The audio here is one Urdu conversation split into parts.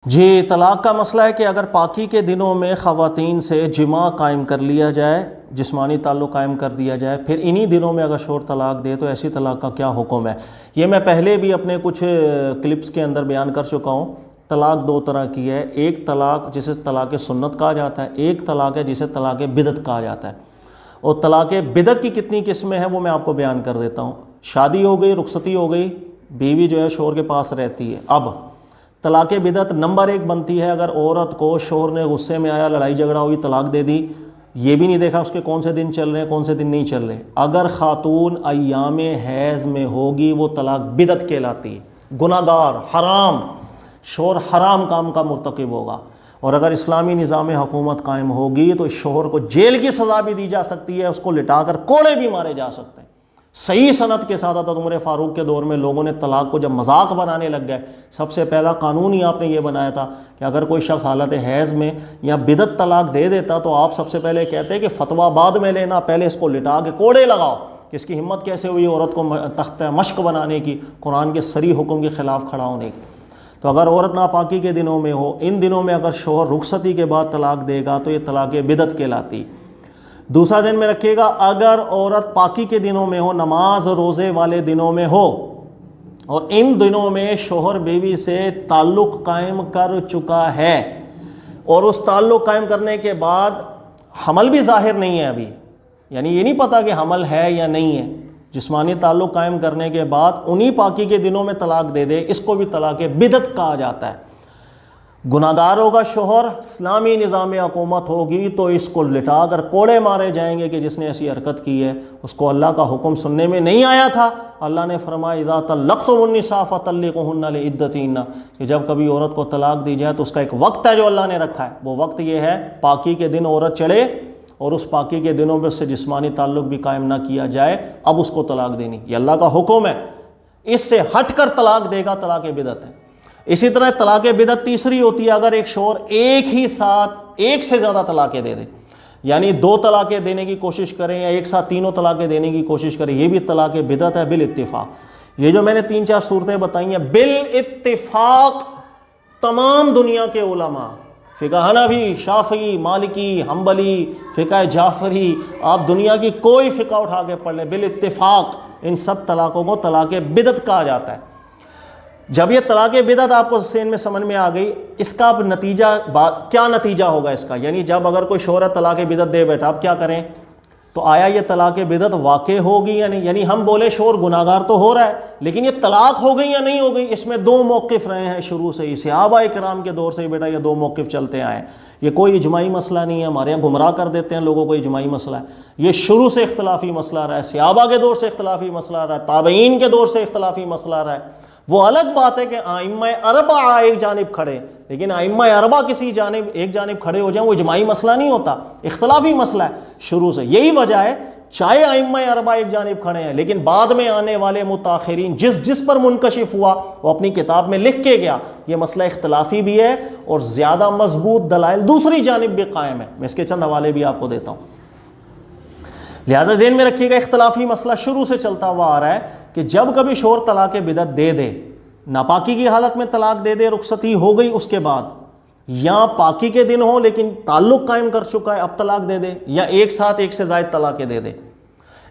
جی، طلاق کا مسئلہ ہے کہ اگر پاکی کے دنوں میں خواتین سے جماع قائم کر لیا جائے، جسمانی تعلق قائم کر دیا جائے، پھر انہی دنوں میں اگر شوہر طلاق دے تو ایسی طلاق کا کیا حکم ہے؟ یہ میں پہلے بھی اپنے کچھ کلپس کے اندر بیان کر چکا ہوں۔ طلاق دو طرح کی ہے، ایک طلاق جسے طلاق سنت کہا جاتا ہے، ایک طلاق ہے جسے طلاق بدعت کہا جاتا ہے۔ اور طلاق بدعت کی کتنی قسمیں ہیں وہ میں آپ کو بیان کر دیتا ہوں۔ شادی ہو گئی، رخصتی ہو گئی، بیوی جو ہے شوہر کے پاس رہتی ہے۔ اب طلاق بدعت نمبر 1 بنتی ہے اگر عورت کو شوہر نے غصے میں آیا، لڑائی جھگڑا ہوئی، طلاق دے دی، یہ بھی نہیں دیکھا اس کے کون سے دن چل رہے ہیں کون سے دن نہیں چل رہے، اگر خاتون ایام حیض میں ہوگی وہ طلاق بدعت کہلاتی ہے، گناہ گار، حرام، شوہر حرام کام کا مرتکب ہوگا۔ اور اگر اسلامی نظام حکومت قائم ہوگی تو اس شوہر کو جیل کی سزا بھی دی جا سکتی ہے، اس کو لٹا کر کوڑے بھی مارے جا سکتے ہیں۔ صحیح سند کے ساتھ حضرت عمر فاروق کے دور میں لوگوں نے طلاق کو جب مذاق بنانے لگ گئے، سب سے پہلا قانون ہی آپ نے یہ بنایا تھا کہ اگر کوئی شخص حالت حیض میں یا بدعت طلاق دے دیتا تو آپ سب سے پہلے کہتے کہ فتویٰ بعد میں لینا، پہلے اس کو لٹا کے کوڑے لگاؤ کہ اس کی ہمت کیسے ہوئی عورت کو تخت مشق بنانے کی، قرآن کے صریح حکم کے خلاف کھڑا ہونے کی۔ تو اگر عورت ناپاکی کے دنوں میں ہو، ان دنوں میں اگر شوہر رخصتی کے بعد طلاق دے گا تو یہ طلاق بدعت کہلاتی۔ دوسرا ذہن میں رکھیے گا، اگر عورت پاکی کے دنوں میں ہو، نماز روزے والے دنوں میں ہو، اور ان دنوں میں شوہر بیوی سے تعلق قائم کر چکا ہے اور اس تعلق قائم کرنے کے بعد حمل بھی ظاہر نہیں ہے ابھی، یعنی یہ نہیں پتا کہ حمل ہے یا نہیں ہے، جسمانی تعلق قائم کرنے کے بعد انہی پاکی کے دنوں میں طلاق دے دے، اس کو بھی طلاق بدعت کہا جاتا ہے۔ گناہ گار ہوگا شوہر، اسلامی نظام حکومت ہوگی تو اس کو لٹا کر کوڑے مارے جائیں گے کہ جس نے ایسی حرکت کی ہے، اس کو اللہ کا حکم سننے میں نہیں آیا تھا۔ اللہ نے فرمایا اذا طلقتم النساء فطلقوهن لعدتهن، کہ جب کبھی عورت کو طلاق دی جائے تو اس کا ایک وقت ہے جو اللہ نے رکھا ہے، وہ وقت یہ ہے پاکی کے دن عورت چڑھے اور اس پاکی کے دنوں میں اس سے جسمانی تعلق بھی قائم نہ کیا جائے، اب اس کو طلاق دینی، یہ اللہ کا حکم ہے۔ اس سے ہٹ کر طلاق دے گا طلاق بدعت ہے۔ اسی طرح طلاق بدعت تیسری ہوتی ہے اگر ایک شوہر ایک ہی ساتھ ایک سے زیادہ طلاقیں دے دے، یعنی 2 طلاقیں دینے کی کوشش کریں یا ایک ساتھ 3 طلاقیں دینے کی کوشش کریں، یہ بھی طلاق بدعت ہے بالاتفاق۔ یہ جو میں نے 3-4 صورتیں بتائی ہیں بالاتفاق تمام دنیا کے علماء، فقہ حنفی، شافعی، مالکی، حنبلی، فقہ جعفری، آپ دنیا کی کوئی فقہ اٹھا کے پڑھ لیں، بالاتفاق ان سب طلاقوں کو طلاق بدعت کہا جاتا ہے۔ جب یہ طلاق بدعت آپ کو ذہن میں سمجھ میں آ گئی، اس کا اب نتیجہ کیا نتیجہ ہوگا اس کا، یعنی جب اگر کوئی شوہر طلاق بدعت دے بیٹھا اب کیا کریں، تو آیا یہ طلاق بدعت واقع ہوگی یا نہیں، یعنی ہم بولے شوہر گناہ گار تو ہو رہا ہے لیکن یہ طلاق ہو گئی یا نہیں ہو گئی، اس میں 2 موقف رہے ہیں شروع سے ہی، صحابہ کرام کے دور سے ہی بیٹا یہ 2 موقف چلتے آئے ہیں، یہ کوئی اجماعی مسئلہ نہیں ہے، ہمارے یہاں گمراہ کر دیتے ہیں لوگوں کو اجماعی مسئلہ ہے، یہ شروع سے اختلافی مسئلہ رہا ہے، صحابہ کے دور سے اختلافی مسئلہ رہا ہے، تابعین کے دور سے اختلافی مسئلہ رہا ہے۔ وہ الگ بات ہے کہ ائمہ اربعہ ایک جانب کھڑے، لیکن ائمہ اربعہ کسی جانب ایک جانب کھڑے ہو جائیں وہ اجماعی مسئلہ نہیں ہوتا، اختلافی مسئلہ ہے شروع سے۔ یہی وجہ ہے چاہے ائمہ اربعہ ایک جانب کھڑے ہیں لیکن بعد میں آنے والے متاخرین جس پر منکشف ہوا وہ اپنی کتاب میں لکھ کے گیا یہ مسئلہ اختلافی بھی ہے اور زیادہ مضبوط دلائل دوسری جانب بھی قائم ہے، میں اس کے چند حوالے بھی آپ کو دیتا ہوں۔ لہٰذا ذہن میں رکھیے گا اختلافی مسئلہ شروع سے چلتا ہوا آ رہا ہے کہ جب کبھی شوہر طلاق بدعت دے دے، ناپاکی کی حالت میں طلاق دے دے، رخصتی ہو گئی اس کے بعد، یا پاکی کے دن ہو لیکن تعلق قائم کر چکا ہے اب طلاق دے دے، یا ایک ساتھ ایک سے زائد طلاقیں دے دے،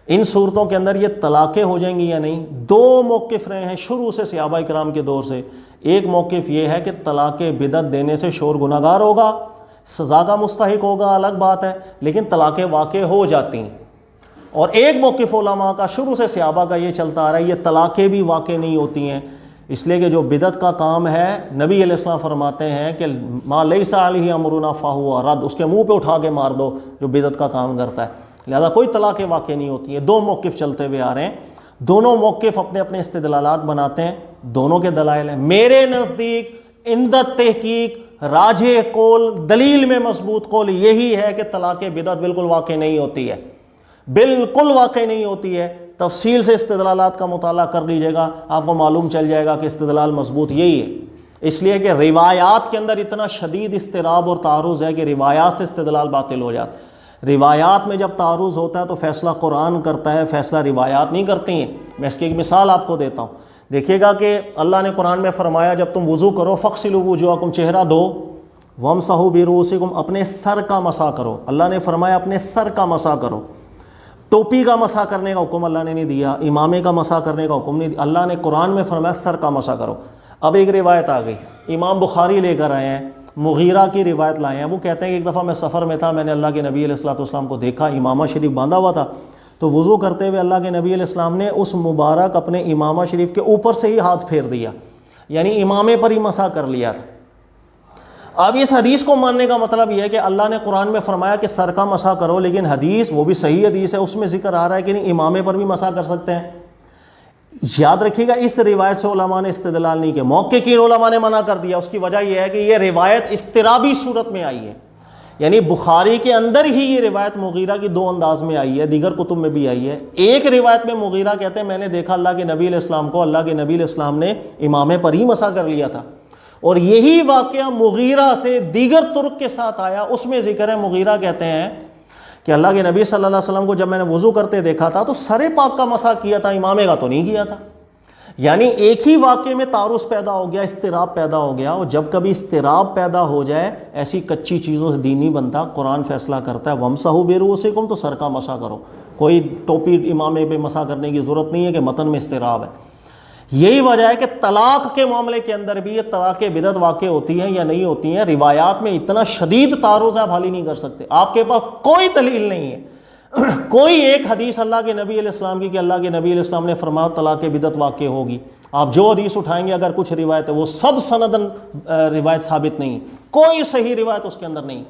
ان صورتوں کے اندر یہ طلاقیں ہو جائیں گی یا نہیں۔ 2 موقف رہے ہیں شروع سے صحابہ کرام کے دور سے۔ ایک موقف یہ ہے کہ طلاق بدعت دینے سے شوہر گناہ گار ہوگا، سزا کا مستحق ہوگا، الگ بات ہے، لیکن طلاقیں واقع ہو جاتی ہیں۔ اور ایک موقف علماء کا شروع سے صحابہ کا یہ چلتا آ رہا ہے یہ طلاقیں بھی واقع نہیں ہوتی ہیں، اس لیے کہ جو بدعت کا کام ہے نبی علیہ السلام فرماتے ہیں کہ ما لیس علیہ امرنا فہو رد، اس کے منہ پہ اٹھا کے مار دو جو بدعت کا کام کرتا ہے، لہذا کوئی طلاقیں واقع نہیں ہوتی ہیں۔ 2 موقف چلتے ہوئے آ رہے ہیں، دونوں موقف اپنے اپنے استدلالات بناتے ہیں، دونوں کے دلائل ہیں۔ میرے نزدیک عند تحقیق راجح قول، دلیل میں مضبوط قول یہی ہے کہ طلاق بدعت بالکل واقع نہیں ہوتی ہے، بالکل واقع نہیں ہوتی ہے۔ تفصیل سے استدلالات کا مطالعہ کر لیجئے گا، آپ کو معلوم چل جائے گا کہ استدلال مضبوط یہی ہے، اس لیے کہ روایات کے اندر اتنا شدید اضطراب اور تعارض ہے کہ روایات سے استدلال باطل ہو جاتا ہے۔ روایات میں جب تعارض ہوتا ہے تو فیصلہ قرآن کرتا ہے، فیصلہ روایات نہیں کرتی ہیں۔ میں اس کی ایک مثال آپ کو دیتا ہوں۔ دیکھیے گا کہ اللہ نے قرآن میں فرمایا جب تم وضو کرو فاغسلوا وجوہکم، چہرہ دھو، وامسحوا برؤوسکم، اپنے سر کا مسح کرو، اللہ نے فرمایا اپنے سر کا مسح کرو۔ ٹوپی کا مسح کرنے کا حکم اللہ نے نہیں دیا، امامے کا مسح کرنے کا حکم نہیں دیا، اللہ نے قرآن میں فرمایا سر کا مسح کرو۔ اب ایک روایت آ گئی، امام بخاری لے کر آئے ہیں، مغیرہ کی روایت لائے ہیں، وہ کہتے ہیں کہ ایک دفعہ میں سفر میں تھا، میں نے اللہ کے نبی علیہ الصلوۃ والسلام کو دیکھا، امامہ شریف باندھا ہوا تھا، تو وضو کرتے ہوئے اللہ کے نبی علیہ السلام نے اس مبارک اپنے امامہ شریف کے اوپر سے ہی ہاتھ پھیر دیا، یعنی امامے پر ہی مسح کر لیا تھا۔ اب اس حدیث کو ماننے کا مطلب یہ ہے کہ اللہ نے قرآن میں فرمایا کہ سر کا مسح کرو، لیکن حدیث وہ بھی صحیح حدیث ہے، اس میں ذکر آ رہا ہے کہ نہیں امامے پر بھی مسح کر سکتے ہیں۔ یاد رکھیے گا اس روایت سے علماء نے استدلال نہیں کیا، محققین علماء نے منع کر دیا، اس کی وجہ یہ ہے کہ یہ روایت اضطرابی صورت میں آئی ہے، یعنی بخاری کے اندر ہی یہ روایت مغیرہ کی دو انداز میں آئی ہے، دیگر کتب میں بھی آئی ہے۔ ایک روایت میں مغیرہ کہتے ہیں میں نے دیکھا اللہ کے نبی علیہ السلام کو، اللہ کے نبی علیہ السلام نے امامے پر ہی مسح کر لیا تھا، اور یہی واقعہ مغیرہ سے دیگر طرق کے ساتھ آیا، اس میں ذکر ہے مغیرہ کہتے ہیں کہ اللہ کے نبی صلی اللہ علیہ وسلم کو جب میں نے وضو کرتے دیکھا تھا تو سر پاک کا مسح کیا تھا، امامے کا تو نہیں کیا تھا۔ یعنی ایک ہی واقعے میں تعارض پیدا ہو گیا، اضطراب پیدا ہو گیا، اور جب کبھی اضطراب پیدا ہو جائے ایسی کچی چیزوں سے دین نہیں بنتا، قرآن فیصلہ کرتا ہے وامسحوا برؤوسکم، تو سر کا مسح کرو، کوئی ٹوپی امامے پہ مسح کرنے کی ضرورت نہیں ہے کہ متن میں اضطراب ہے۔ یہی وجہ ہے کہ طلاق کے معاملے کے اندر بھی یہ طلاق بدعت واقع ہوتی ہیں یا نہیں ہوتی ہیں، روایات میں اتنا شدید تعارض ہے آپ حل ہی نہیں کر سکتے، آپ کے پاس کوئی دلیل نہیں ہے، کوئی ایک حدیث اللہ کے نبی علیہ السلام کی کہ اللہ کے نبی علیہ السلام نے فرمایا طلاق بدعت واقع ہوگی، آپ جو حدیث اٹھائیں گے اگر کچھ روایت ہے وہ سب سندن روایت ثابت نہیں، کوئی صحیح روایت اس کے اندر نہیں۔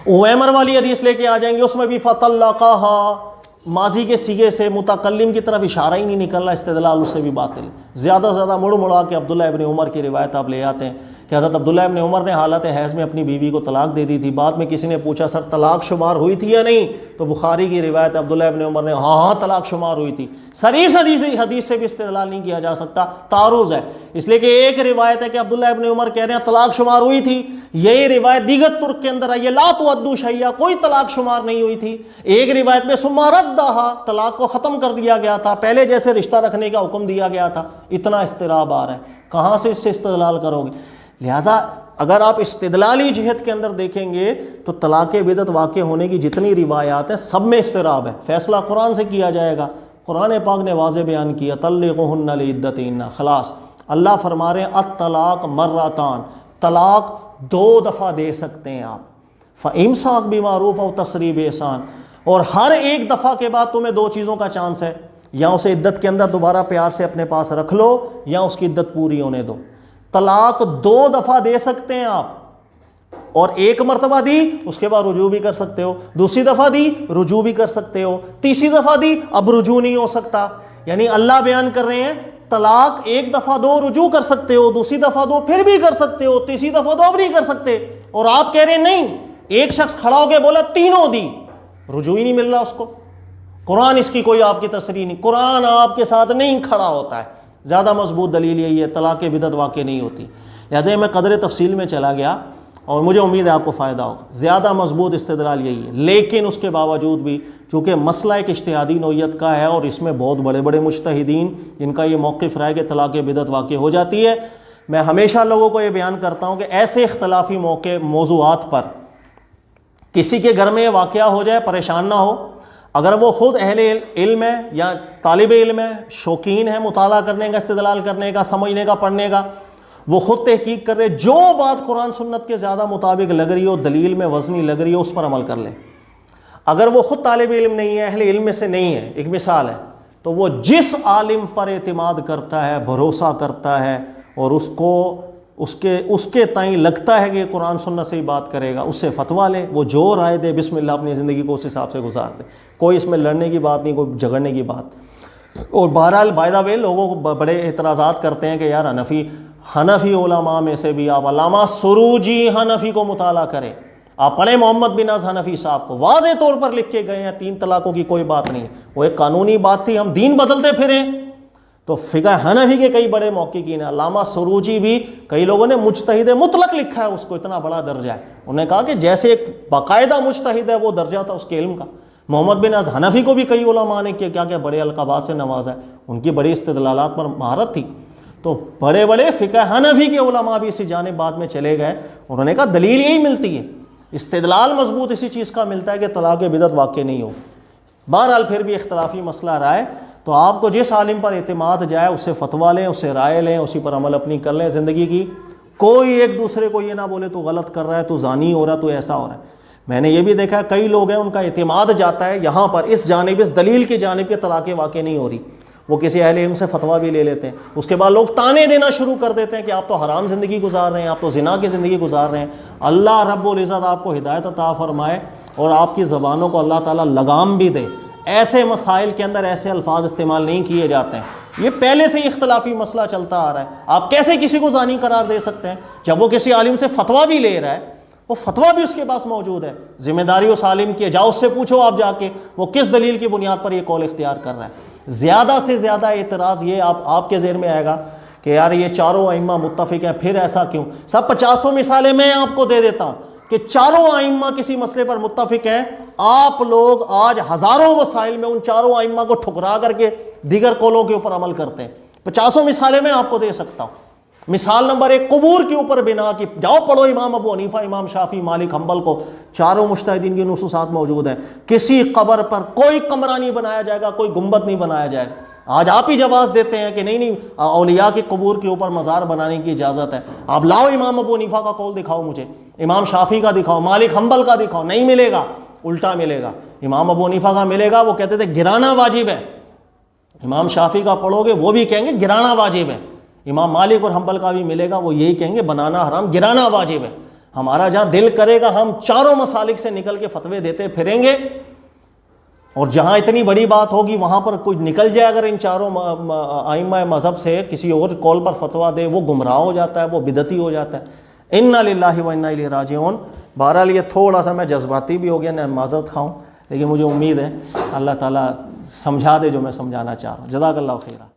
عمر والی حدیث لے کے آ جائیں گے، اس میں بھی فطلقها، ماضی کے سیغے سے متکلم کی طرف اشارہ ہی نہیں نکل رہا، استدلال اس سے بھی باطل ہے۔ زیادہ سے زیادہ مڑا کے عبداللہ ابن عمر کی روایت آپ لے آتے ہیں کہ حضرت عبداللہ ابن عمر نے حالت حیض میں اپنی بیوی کو طلاق دے دی تھی، بعد میں کسی نے پوچھا سر طلاق شمار ہوئی تھی یا نہیں، تو بخاری کی روایت عبداللہ ابن عمر نے ہاں طلاق شمار ہوئی تھی۔ سر اس حدیث سے بھی استدلال نہیں کیا جا سکتا، تعارض ہے، اس لیے کہ ایک روایت ہے کہ عبداللہ ابن عمر کہہ رہے ہیں طلاق شمار ہوئی تھی، یہی روایت دیگر ترک کے اندر آئی ہے لا تؤدوا شیئا، کوئی طلاق شمار نہیں ہوئی تھی۔ ایک روایت میں ثم ردھا، طلاق کو ختم کر دیا گیا تھا، پہلے جیسے رشتہ رکھنے کا حکم دیا گیا تھا۔ اتنا اضطراب آ رہا ہے، کہاں سے اس سے استدلال کرو گے؟ لہٰذا اگر آپ استدلالی جہت کے اندر دیکھیں گے تو طلاق بدعت واقع ہونے کی جتنی روایات ہیں سب میں اضطراب ہے، فیصلہ قرآن سے کیا جائے گا۔ قرآن پاک نے واضح بیان کیا طلقوہن لعدتہن، خلاص اللہ فرما رہے ہیں الطلاق مرتان، طلاق دو دفعہ دے سکتے ہیں آپ، فامساک بمعروف او تسریح باحسان، اور ہر ایک دفعہ کے بعد تمہیں دو چیزوں کا چانس ہے، یا اسے عدت کے اندر دوبارہ پیار سے اپنے پاس رکھ لو یا اس کی عدت پوری ہونے دو۔ طلاق دو دفعہ دے سکتے ہیں آپ، اور ایک مرتبہ دی اس کے بعد رجوع بھی کر سکتے ہو، دوسری دفعہ دی رجوع بھی کر سکتے ہو، تیسری دفعہ دی اب رجوع نہیں ہو سکتا۔ یعنی اللہ بیان کر رہے ہیں طلاق ایک دفعہ دو رجوع کر سکتے ہو، دوسری دفعہ دو پھر بھی کر سکتے ہو، تیسری دفعہ دو اب نہیں کر سکتے، اور آپ کہہ رہے ہیں نہیں، ایک شخص کھڑا ہو کے بولا تینوں دی، رجوع ہی نہیں مل رہا اس کو۔ قرآن اس کی کوئی آپ کی تصریح نہیں، قرآن آپ کے ساتھ نہیں کھڑا ہوتا ہے۔ زیادہ مضبوط دلیل یہی ہے طلاق بدعت واقع نہیں ہوتی۔ لہٰذا میں قدر تفصیل میں چلا گیا اور مجھے امید ہے آپ کو فائدہ ہوگا، زیادہ مضبوط استدلال یہی ہے، لیکن اس کے باوجود بھی چونکہ مسئلہ ایک اجتہادی نوعیت کا ہے اور اس میں بہت بڑے بڑے مجتہدین جن کا یہ موقف رہا ہے کہ طلاق بدعت واقع ہو جاتی ہے، میں ہمیشہ لوگوں کو یہ بیان کرتا ہوں کہ ایسے اختلافی موضوعات پر کسی کے گھر میں یہ واقعہ ہو جائے پریشان نہ ہو، اگر وہ خود اہل علم ہے یا طالب علم ہے، شوقین ہے مطالعہ کرنے کا، استدلال کرنے کا، سمجھنے کا، پڑھنے کا، وہ خود تحقیق کر رہے، جو بات قرآن سنت کے زیادہ مطابق لگ رہی ہو، دلیل میں وزنی لگ رہی ہو، اس پر عمل کر لیں۔ اگر وہ خود طالب علم نہیں ہے، اہل علم میں سے نہیں ہے، ایک مثال ہے، تو وہ جس عالم پر اعتماد کرتا ہے، بھروسہ کرتا ہے اور اس کے تائیں لگتا ہے کہ قرآن سنت سے ہی بات کرے گا، اس سے فتویٰ لے، وہ جو رائے دے بسم اللہ اپنی زندگی کو اس حساب سے گزار دے، کوئی اس میں لڑنے کی بات نہیں، کوئی جھگڑنے کی بات۔ اور بہرحال بائی دا وے لوگوں کو بڑے اعتراضات کرتے ہیں کہ یار حنفی علماء میں سے بھی آپ علامہ سروجی حنفی کو مطالعہ کریں، آپ پڑھیں محمد بن ناز حنفی صاحب کو، واضح طور پر لکھ کے گئے ہیں 3 طلاقوں کی کوئی بات نہیں، وہ ایک قانونی بات تھی، ہم دین بدلتے پھریں۔ تو فقہ حنفی کے کئی بڑے محققین ہیں، علامہ سروجی بھی، کئی لوگوں نے مجتہد مطلق لکھا ہے اس کو، اتنا بڑا درجہ ہے، انہوں نے کہا کہ جیسے ایک باقاعدہ مجتہد ہے وہ درجہ تھا اس کے علم کا، محمد بن حنفی کو بھی کئی علماء نے کیا کیا بڑے القابات سے نوازا ہے، ان کی بڑی استدلالات پر مہارت تھی. تو بڑے بڑے فقہ حنفی کے علماء بھی اسی جانب بعد میں چلے گئے. انہوں نے کہا دلیل یہی ملتی ہے، استدلال مضبوط اسی چیز کا ملتا ہے کہ طلاق بدعت واقع نہیں ہو. بہرحال پھر بھی اختلافی مسئلہ رائے، تو آپ کو جس عالم پر اعتماد جائے اس سے فتویٰ لیں، اس سے رائے لیں، اسی پر عمل اپنی کر لیں زندگی کی. کوئی ایک دوسرے کو یہ نہ بولے تو غلط کر رہا ہے، تو زانی ہو رہا ہے، تو ایسا ہو رہا ہے. میں نے یہ بھی دیکھا ہے کئی لوگ ہیں ان کا اعتماد جاتا ہے یہاں پر اس جانب، اس دلیل کی جانب کے طلاق واقع نہیں ہو رہی، وہ کسی اہل علم سے فتویٰ بھی لے لیتے ہیں. اس کے بعد لوگ تانے دینا شروع کر دیتے ہیں کہ آپ تو حرام زندگی گزار رہے ہیں، آپ تو زنا کی زندگی گزار رہے ہیں. اللہ رب العزت آپ کو ہدایت عطا فرمائے اور آپ کی زبانوں کو اللہ تعالیٰ لگام بھی دے. ایسے مسائل کے اندر ایسے الفاظ استعمال نہیں کیے جاتے ہیں. یہ پہلے سے ہی اختلافی مسئلہ چلتا آ رہا ہے. آپ کیسے کسی کو زانی قرار دے سکتے ہیں جب وہ کسی عالم سے فتویٰ بھی لے رہا ہے؟ وہ فتویٰ بھی اس کے پاس موجود ہے، ذمہ داری اس عالم کی ہے. جاؤ اس سے پوچھو آپ جا کے وہ کس دلیل کی بنیاد پر یہ قول اختیار کر رہا ہے. زیادہ سے زیادہ اعتراض یہ آپ کے ذہن میں آئے گا کہ یار یہ چاروں ائمہ متفق ہیں، پھر ایسا کیوں؟ سب 50 مثالیں میں آپ کو دے دیتا ہوں کہ چاروں ائمہ کسی مسئلے پر متفق ہیں. آپ لوگ آج ہزاروں مسائل میں ان چاروں ائمہ کو ٹھکرا کر کے دیگر قولوں کے اوپر عمل کرتے ہیں. 50 مثالیں میں آپ کو دے سکتا ہوں. مثال نمبر 1، قبور کے اوپر بنا کی. جاؤ پڑھو امام ابو حنیفہ، امام شافعی، مالک، حنبل کو، چاروں مجتہدین کی نصوصات موجود ہیں. کسی قبر پر کوئی کمرہ نہیں بنایا جائے گا، کوئی گنبد نہیں بنایا جائے گا. آج آپ ہی جواز دیتے ہیں کہ نہیں اولیاء کی قبور کے اوپر مزار بنانے کی اجازت ہے. آپ لاؤ امام ابو حنیفہ کا قول دکھاؤ مجھے، امام شافعی کا دکھاؤ، مالک حنبل کا دکھاؤ. نہیں ملے گا، الٹا ملے گا. امام ابو حنیفہ کا ملے گا، وہ کہتے تھے گرانا واجب ہے. امام شافعی کا پڑھو گے وہ بھی کہیں گے گرانا واجب ہے. امام مالک اور حنبل کا بھی ملے گا، وہ یہی کہیں گے بنانا حرام، گرانا واجب ہے. ہمارا جہاں دل کرے گا ہم چاروں مسالک سے نکل کے فتوے دیتے پھریں گے، اور جہاں اتنی بڑی بات ہوگی وہاں پر کوئی نکل جائے اگر ان چاروں ائمہ مذہب سے کسی اور قول پر فتویٰ دے، وہ گمراہ ہو جاتا ہے، وہ بدعتی ہو جاتا ہے. انا للہ و انا الیہ راجعون. بہرحال یہ تھوڑا سا میں جذباتی بھی ہو گیا، میں معذرت خواہوں، لیکن مجھے امید ہے اللہ تعالیٰ سمجھا دے جو میں سمجھانا چاہ رہا ہوں. جزاک اللہ خیرہ.